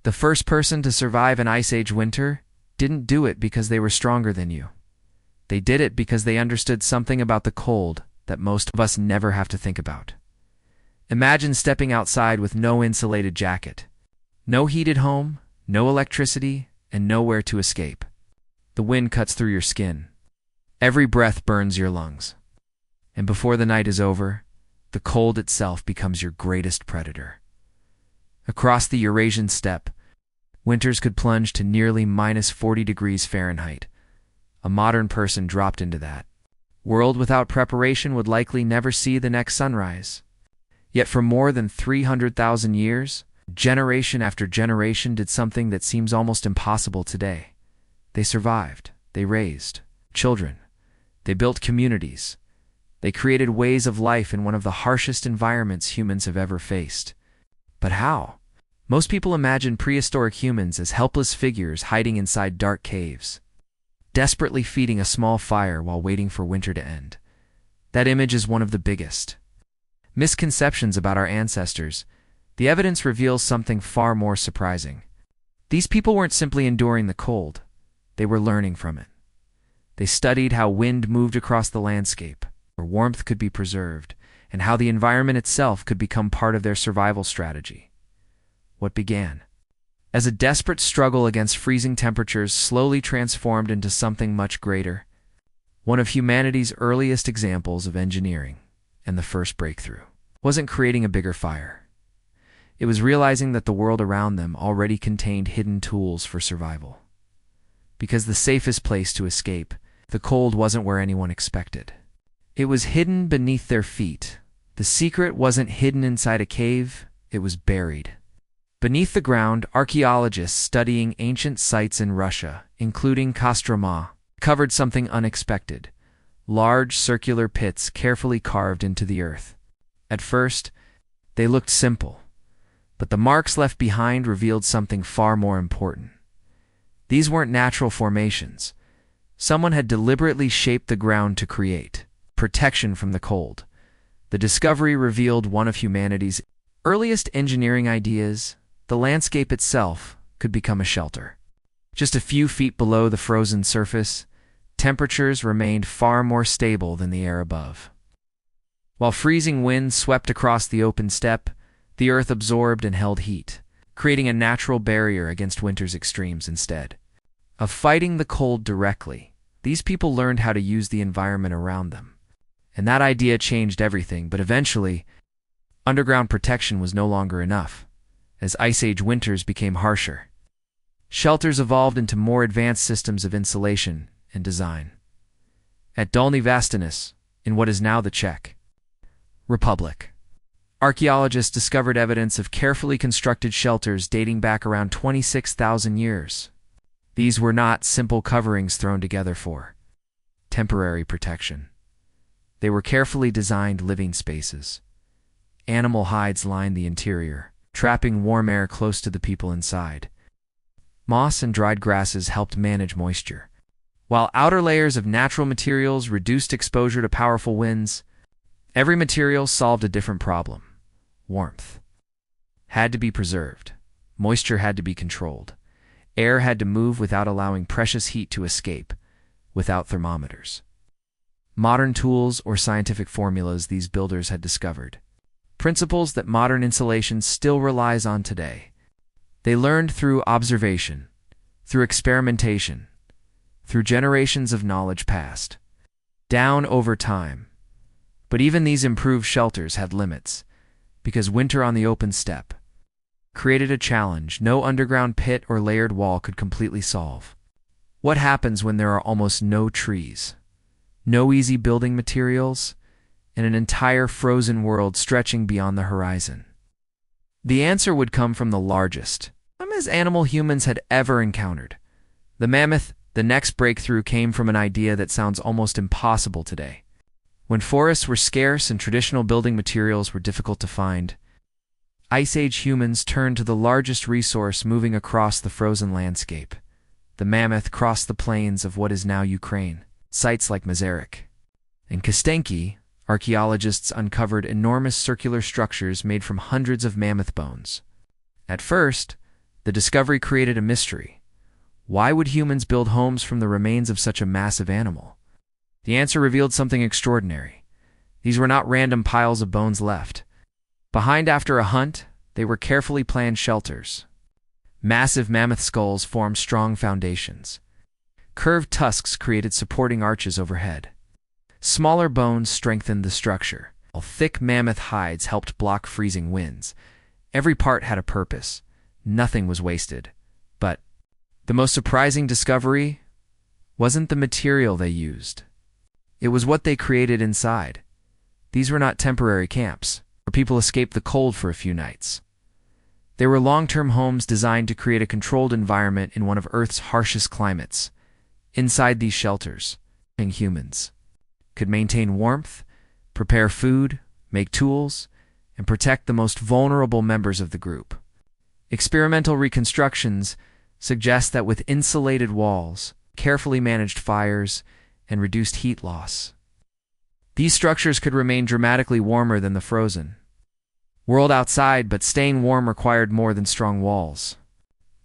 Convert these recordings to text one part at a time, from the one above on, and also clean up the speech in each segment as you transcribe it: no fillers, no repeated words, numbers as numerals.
The first person to survive an Ice Age winter didn't do it because they were stronger than you. They did it because they understood something about the cold that most of us never have to think about. Imagine stepping outside with no insulated jacket, no heated home, no electricity, and nowhere to escape. The wind cuts through your skin. Every breath burns your lungs. And before the night is over, the cold itself becomes your greatest predator. Across the Eurasian steppe, winters could plunge to nearly -40 degrees Fahrenheit. A modern person dropped into that world without preparation would likely never see the next sunrise. Yet for more than 300,000 years, generation after generation did something that seems almost impossible today. They survived. They raised children. They built communities. They created ways of life in one of the harshest environments humans have ever faced. But how? Most people imagine prehistoric humans as helpless figures hiding inside dark caves, desperately feeding a small fire while waiting for winter to end. That image is one of the biggest misconceptions about our ancestors. The evidence reveals something far more surprising. These people weren't simply enduring the cold, they were learning from it. They studied how wind moved across the landscape, where warmth could be preserved, and how the environment itself could become part of their survival strategy. What began as a desperate struggle against freezing temperatures slowly transformed into something much greater, one of humanity's earliest examples of engineering. And the first breakthrough wasn't creating a bigger fire. It was realizing that the world around them already contained hidden tools for survival. Because the safest place to escape the cold wasn't where anyone expected. It was hidden beneath their feet. The secret wasn't hidden inside a cave, it was buried. Beneath the ground, archaeologists studying ancient sites in Russia, including Kostroma, covered something unexpected. Large circular pits carefully carved into the earth. At first, they looked simple, but the marks left behind revealed something far more important. These weren't natural formations. Someone had deliberately shaped the ground to create protection from the cold. The discovery revealed one of humanity's earliest engineering ideas. The landscape itself could become a shelter. Just a few feet below the frozen surface, temperatures remained far more stable than the air above. While freezing winds swept across the open steppe, the earth absorbed and held heat, creating a natural barrier against winter's extremes instead of fighting the cold directly. These people learned how to use the environment around them. And that idea changed everything, but eventually, underground protection was no longer enough. As Ice Age winters became harsher, shelters evolved into more advanced systems of insulation and design. At Dolní Věstonice, in what is now the Czech Republic, archaeologists discovered evidence of carefully constructed shelters dating back around 26,000 years. These were not simple coverings thrown together for temporary protection. They were carefully designed living spaces. Animal hides lined the interior, trapping warm air close to the people inside. Moss and dried grasses helped manage moisture, while outer layers of natural materials reduced exposure to powerful winds. Every material solved a different problem. Warmth had to be preserved. Moisture had to be controlled. Air had to move without allowing precious heat to escape, without thermometers. Modern tools or scientific formulas these builders had discovered, principles that modern insulation still relies on today. They learned through observation, through experimentation, through generations of knowledge passed down over time. But even these improved shelters had limits, because winter on the open steppe created a challenge no underground pit or layered wall could completely solve. What happens when there are almost no trees, no easy building materials, and an entire frozen world stretching beyond the horizon? The answer would come from the largest animal humans had ever encountered. The mammoth. The next breakthrough came from an idea that sounds almost impossible today. When forests were scarce and traditional building materials were difficult to find, Ice Age humans turned to the largest resource moving across the frozen landscape. The mammoth crossed the plains of what is now Ukraine. Sites like Masaryk and Kostenki, archaeologists uncovered enormous circular structures made from hundreds of mammoth bones. At first, The discovery created a mystery. Why would humans build homes from the remains of such a massive animal? The answer revealed something extraordinary. These were not random piles of bones left behind after a hunt. They were carefully planned shelters. Massive mammoth skulls formed strong foundations. Curved tusks created supporting arches overhead. Smaller bones strengthened the structure, while thick mammoth hides helped block freezing winds. Every part had a purpose. Nothing was wasted. But the most surprising discovery wasn't the material they used. It was what they created inside. These were not temporary camps, where people escaped the cold for a few nights. They were long-term homes designed to create a controlled environment in one of Earth's harshest climates. Inside these shelters, humans could maintain warmth, prepare food, make tools, and protect the most vulnerable members of the group. Experimental reconstructions suggest that with insulated walls, carefully managed fires, and reduced heat loss, these structures could remain dramatically warmer than the frozen world outside, but staying warm required more than strong walls.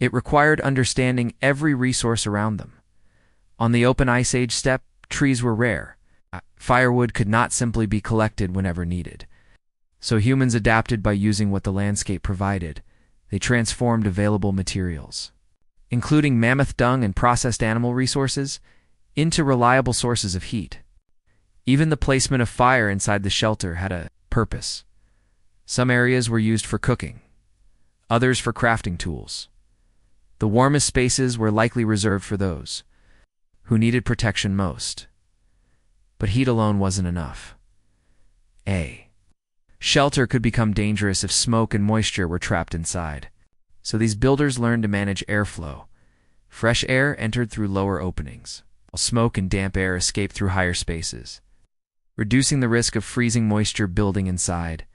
It required understanding every resource around them. On the open Ice Age steppe, trees were rare. Firewood could not simply be collected whenever needed. So humans adapted by using what the landscape provided. They transformed available materials, including mammoth dung and processed animal resources, into reliable sources of heat. Even the placement of fire inside the shelter had a purpose. Some areas were used for cooking, others for crafting tools. The warmest spaces were likely reserved for those who needed protection most. But heat alone wasn't enough. Shelter could become dangerous if smoke and moisture were trapped inside. So these builders learned to manage airflow. Fresh air entered through lower openings, while smoke and damp air escaped through higher spaces, reducing the risk of freezing moisture building inside.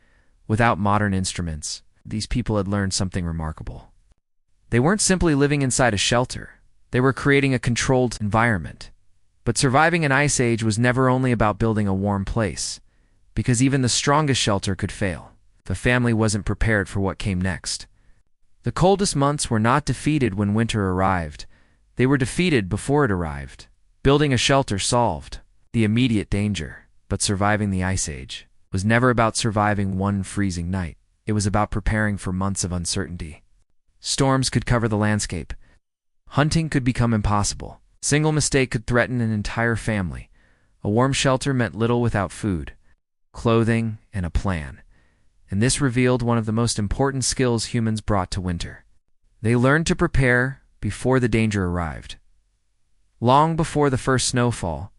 Without modern instruments, these people had learned something remarkable. They weren't simply living inside a shelter. They were creating a controlled environment. But surviving an ice age was never only about building a warm place, because even the strongest shelter could fail if a family wasn't prepared for what came next. The coldest months were not defeated when winter arrived. They were defeated before it arrived. Building a shelter solved the immediate danger, but surviving the ice age was never about surviving one freezing night. It was about preparing for months of uncertainty. Storms could cover the landscape. Hunting could become impossible. A single mistake could threaten an entire family. A warm shelter meant little without food, clothing, and a plan. And this revealed one of the most important skills humans brought to winter. They learned to prepare before the danger arrived. Long before the first snowfall,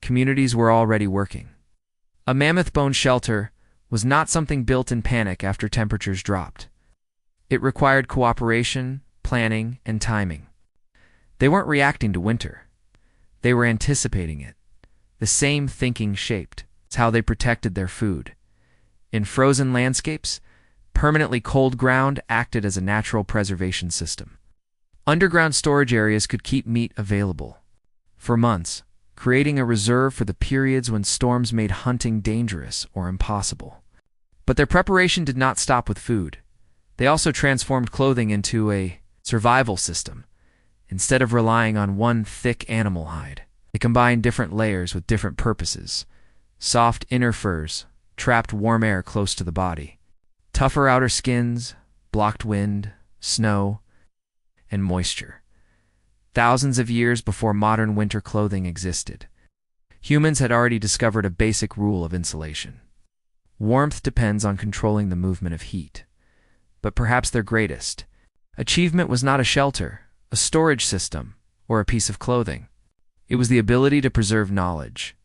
communities were already working. A mammoth bone shelter was not something built in panic after temperatures dropped. It required cooperation, planning, and timing. They weren't reacting to winter. They were anticipating it. The same thinking shaped how they protected their food. In frozen landscapes, permanently cold ground acted as a natural preservation system. Underground storage areas could keep meat available for months, creating a reserve for the periods when storms made hunting dangerous or impossible. But their preparation did not stop with food. They also transformed clothing into a survival system. Instead of relying on one thick animal hide, they combined different layers with different purposes. Soft inner furs trapped warm air close to the body. Tougher outer skins blocked wind, snow, and moisture. Thousands of years before modern winter clothing existed, humans had already discovered a basic rule of insulation. Warmth depends on controlling the movement of heat. But perhaps their greatest achievement was not a shelter, a storage system, or a piece of clothing. It was the ability to preserve knowledge.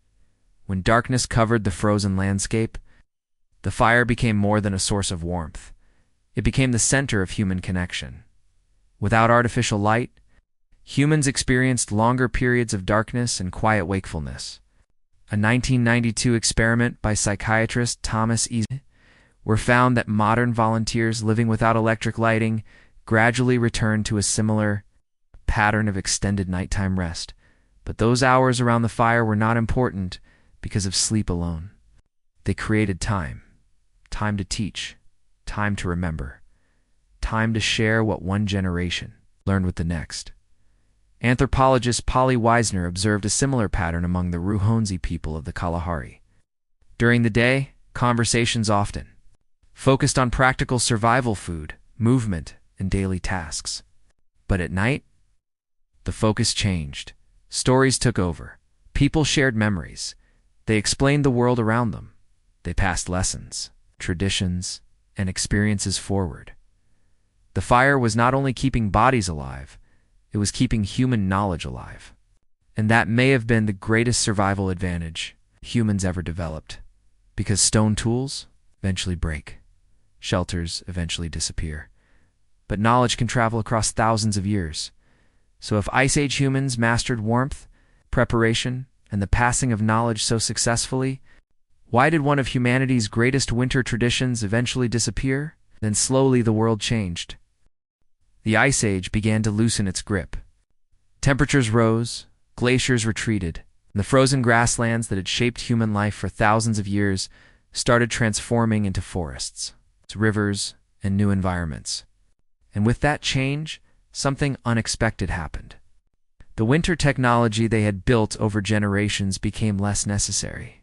When darkness covered the frozen landscape, the fire became more than a source of warmth. It became the center of human connection. Without artificial light, humans experienced longer periods of darkness and quiet wakefulness. A 1992 experiment by psychiatrist Thomas E. were found that modern volunteers living without electric lighting gradually returned to a similar pattern of extended nighttime rest. But those hours around the fire were not important because of sleep alone. They created time. Time to teach. Time to remember. Time time to share what one generation learned with the next. Anthropologist Polly Wisner observed a similar pattern among the Ruhonzi people of the Kalahari. During the day, conversations often focused on practical survival, food, movement, and daily tasks. But at night, the focus changed. Stories took over. People shared memories. They explained the world around them. They passed lessons, traditions, and experiences forward. The fire was not only keeping bodies alive, it was keeping human knowledge alive. And that may have been the greatest survival advantage humans ever developed, because stone tools eventually break, shelters eventually disappear, but knowledge can travel across thousands of years. So if Ice Age humans mastered warmth, preparation, and the passing of knowledge so successfully, why did one of humanity's greatest winter traditions eventually disappear? Then slowly the world changed. The Ice Age began to loosen its grip. Temperatures rose, glaciers retreated, and the frozen grasslands that had shaped human life for thousands of years started transforming into forests, rivers, and new environments. And with that change, something unexpected happened. The winter technology they had built over generations became less necessary.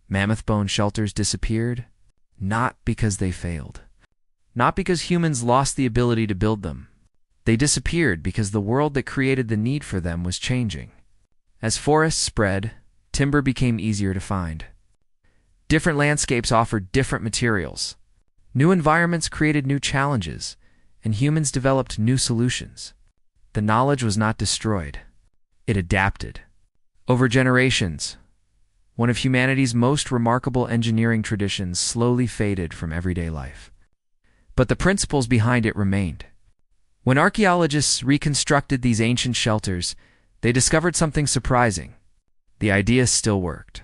Mammoth bone shelters disappeared, not because they failed, not because humans lost the ability to build them. They disappeared because the world that created the need for them was changing. As forests spread, timber became easier to find. Different landscapes offered different materials. New environments created new challenges, and humans developed new solutions. The knowledge was not destroyed. It adapted. Over generations, one of humanity's most remarkable engineering traditions slowly faded from everyday life. But the principles behind it remained. When archaeologists reconstructed these ancient shelters, they discovered something surprising. The idea still worked.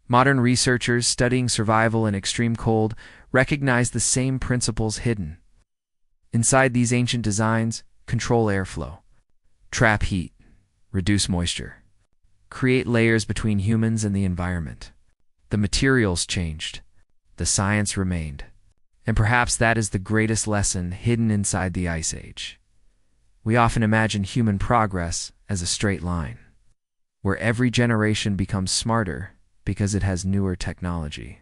Modern researchers studying survival in extreme cold recognized the same principles hidden. Inside these ancient designs, control airflow, trap heat, reduce moisture, create layers between humans and the environment. The materials changed. The science remained. And perhaps that is the greatest lesson hidden inside the Ice Age. We often imagine human progress as a straight line, where every generation becomes smarter because it has newer technology.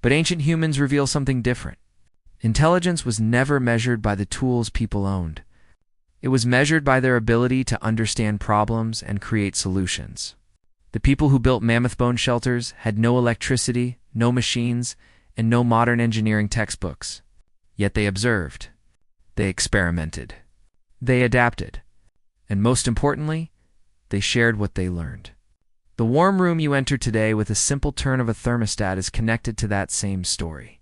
But ancient humans reveal something different. Intelligence was never measured by the tools people owned. It was measured by their ability to understand problems and create solutions. The people who built mammoth bone shelters had no electricity, no machines, and no modern engineering textbooks. Yet they observed. They experimented. They adapted. And most importantly, they shared what they learned. The warm room you enter today with a simple turn of a thermostat is connected to that same story.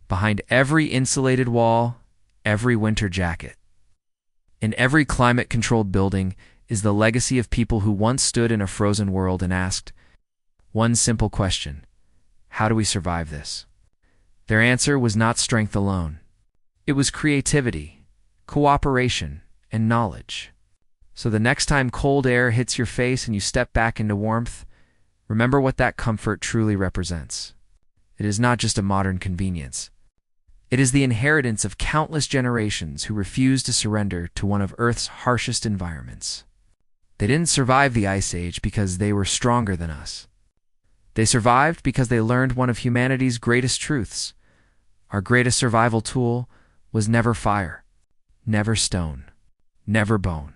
Behind every insulated wall, every winter jacket, in every climate-controlled building is the legacy of people who once stood in a frozen world and asked one simple question: how do we survive this? Their answer was not strength alone. It was creativity, cooperation, and knowledge. So the next time cold air hits your face and you step back into warmth, remember what that comfort truly represents. It is not just a modern convenience. It is the inheritance of countless generations who refused to surrender to one of Earth's harshest environments. They didn't survive the Ice Age because they were stronger than us. They survived because they learned one of humanity's greatest truths. Our greatest survival tool was never fire, never stone, never bone.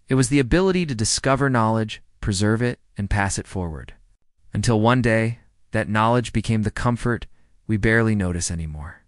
It was the ability to discover knowledge, preserve it, and pass it forward. Until one day, that knowledge became the comfort we barely notice anymore.